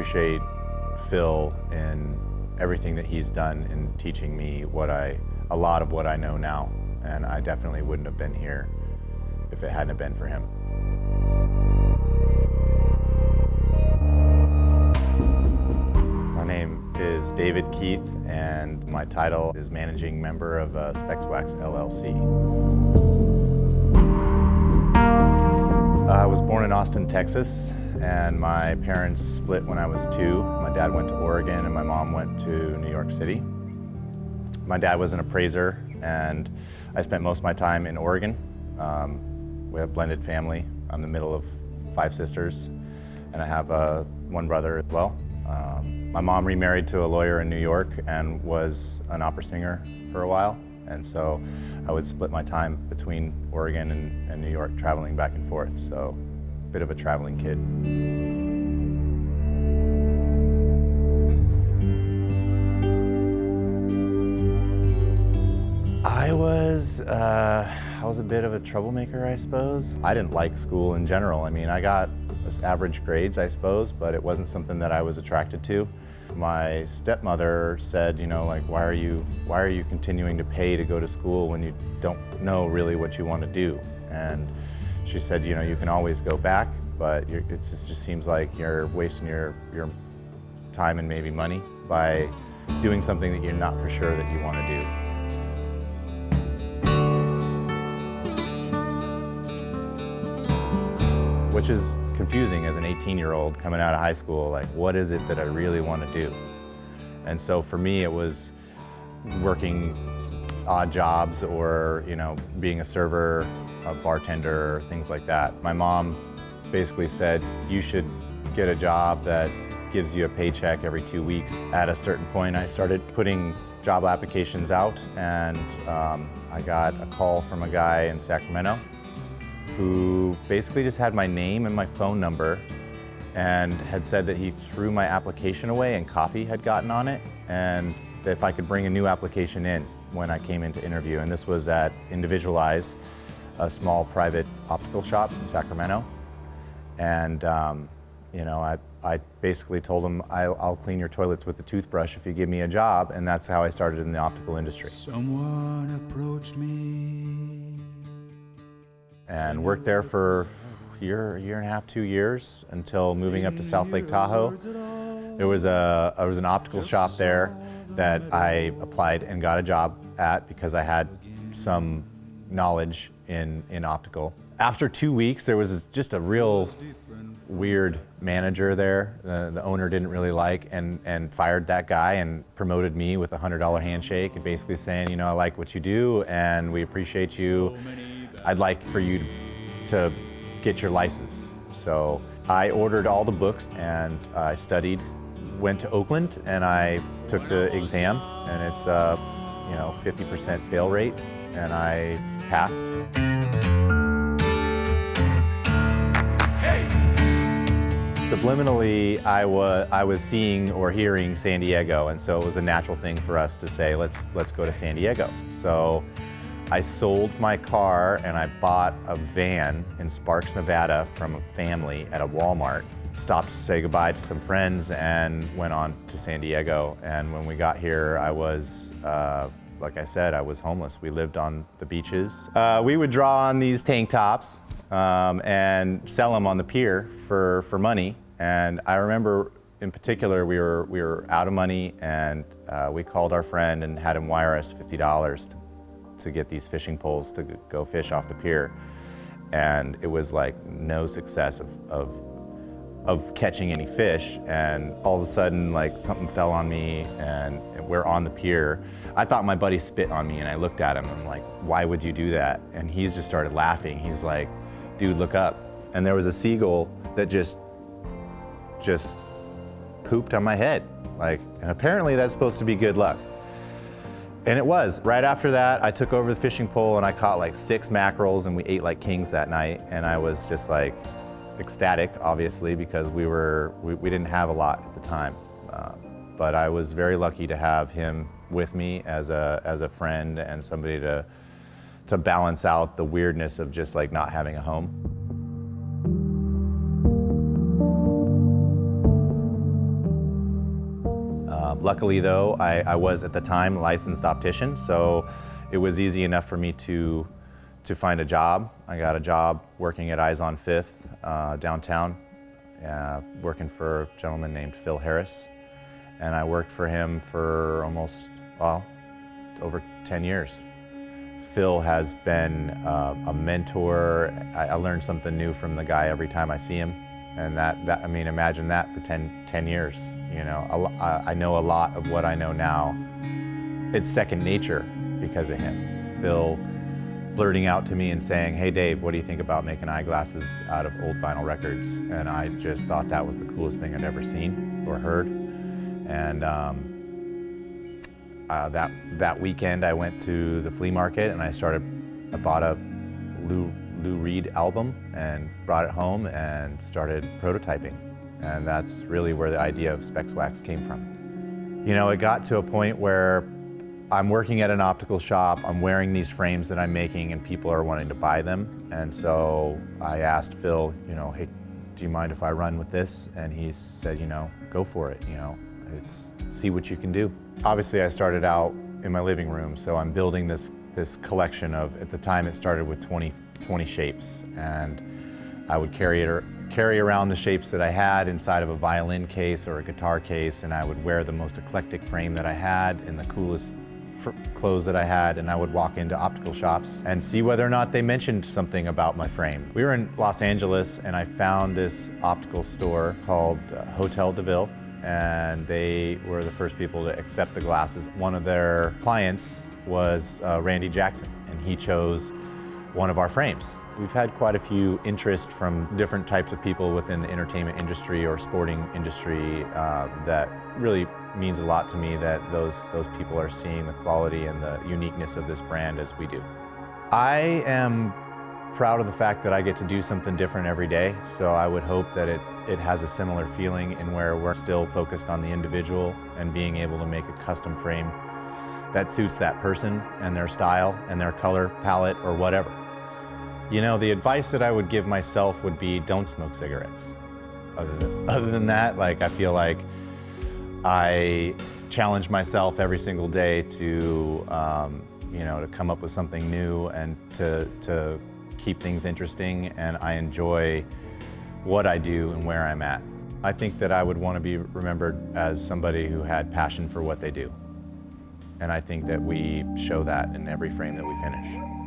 appreciate Phil in everything that he's done in teaching me a lot of what I know now. And I definitely wouldn't have been here if it hadn't been for him. My name is David Keith, and my title is Managing Member of SpexWax LLC. I was born in Austin, Texas, and my parents split when I was 2. My dad went to Oregon and my mom went to New York City. My dad was an appraiser, and I spent most of my time in Oregon. We have a blended family. I'm the middle of 5 sisters, and I have one brother as well. My mom remarried to a lawyer in New York and was an opera singer for a while, and so I would split my time between Oregon and New York, traveling back and forth, so a bit of a traveling kid. I was a bit of a troublemaker, I suppose. I didn't like school in general. I mean, I got average grades, I suppose, but it wasn't something that I was attracted to. My stepmother said, you know, like, why are you continuing to pay to go to school when you don't know really what you want to do? And she said, you know, you can always go back, but it just seems like you're wasting your time and maybe money by doing something that you're not for sure that you want to do. Which is confusing as an 18-year-old coming out of high school, like, what is it that I really want to do? And so for me, it was working odd jobs or, you know, being a server, a bartender, things like that. My mom basically said, you should get a job that gives you a paycheck every 2 weeks. At a certain point, I started putting job applications out, and I got a call from a guy in Sacramento who basically just had my name and my phone number and had said that he threw my application away and coffee had gotten on it, and that if I could bring a new application in when I came in to interview. And this was at Individualize, a small private optical shop in Sacramento. And you know, I basically told him, I'll clean your toilets with a toothbrush if you give me a job, and that's how I started in the optical industry. Someone approached me. And worked there for a year and a half, 2 years, until moving up to South Lake Tahoe. There was an optical shop there that I applied and got a job at because I had some knowledge in optical. After 2 weeks, there was just a real weird manager there. The owner didn't really like, and fired that guy and promoted me with a $100 handshake, and basically saying, you know, I like what you do and we appreciate you. I'd like for you to get your license. So I ordered all the books and I studied, went to Oakland, and I took the exam, and it's a 50% fail rate, and I passed. Subliminally, I was seeing or hearing San Diego, and so it was a natural thing for us to say, let's go to San Diego. So I sold my car and I bought a van in Sparks, Nevada from a family at a Walmart. Stopped to say goodbye to some friends and went on to San Diego. And when we got here, I was, like I said, I was homeless. We lived on the beaches. We would draw on these tank tops and sell them on the pier for money. And I remember in particular, we were out of money, and we called our friend and had him wire us $50 to get these fishing poles to go fish off the pier. And it was like no success of catching any fish. And all of a sudden, like, something fell on me, and we're on the pier. I thought my buddy spit on me, and I looked at him and I'm like, why would you do that? And he just started laughing. He's like, dude, look up. And there was a seagull that just pooped on my head. Like, and apparently that's supposed to be good luck. And it was. Right after that, I took over the fishing pole and I caught like 6 mackerels, and we ate like kings that night. And I was just like ecstatic, obviously, because we didn't have a lot at the time. But I was very lucky to have him with me as a friend and somebody to balance out the weirdness of just like not having a home. Luckily though, I was at the time a licensed optician, so it was easy enough for me to find a job. I got a job working at Eyes on Fifth downtown, working for a gentleman named Phil Harris. And I worked for him for almost, well, over 10 years. Phil has been a mentor. I learned something new from the guy every time I see him. And I mean, imagine that for 10 years. You know, I know a lot of what I know now. It's second nature because of him. Phil blurting out to me and saying, "Hey Dave, what do you think about making eyeglasses out of old vinyl records?" And I just thought that was the coolest thing I'd ever seen or heard. And that weekend I went to the flea market and I bought a Lou Reed album and brought it home and started prototyping. And that's really where the idea of SpexWax came from. You know, it got to a point where I'm working at an optical shop, I'm wearing these frames that I'm making and people are wanting to buy them. And so I asked Phil, you know, "Hey, do you mind if I run with this?" And he said, you know, "Go for it, you know, see what you can do." Obviously I started out in my living room, so I'm building this collection of, at the time it started with 20 shapes, and I would carry around the shapes that I had inside of a violin case or a guitar case, and I would wear the most eclectic frame that I had in the coolest clothes that I had, and I would walk into optical shops and see whether or not they mentioned something about my frame. We were in Los Angeles and I found this optical store called Hotel de Ville, and they were the first people to accept the glasses. One of their clients was Randy Jackson, and he chose one of our frames. We've had quite a few interest from different types of people within the entertainment industry or sporting industry that really means a lot to me that those people are seeing the quality and the uniqueness of this brand as we do. I am proud of the fact that I get to do something different every day, so I would hope that it has a similar feeling in where we're still focused on the individual and being able to make a custom frame that suits that person and their style and their color palette or whatever. You know, the advice that I would give myself would be, don't smoke cigarettes. Other than that, like, I feel like I challenge myself every single day to, you know, to come up with something new and to keep things interesting, and I enjoy what I do and where I'm at. I think that I would want to be remembered as somebody who had passion for what they do. And I think that we show that in every frame that we finish.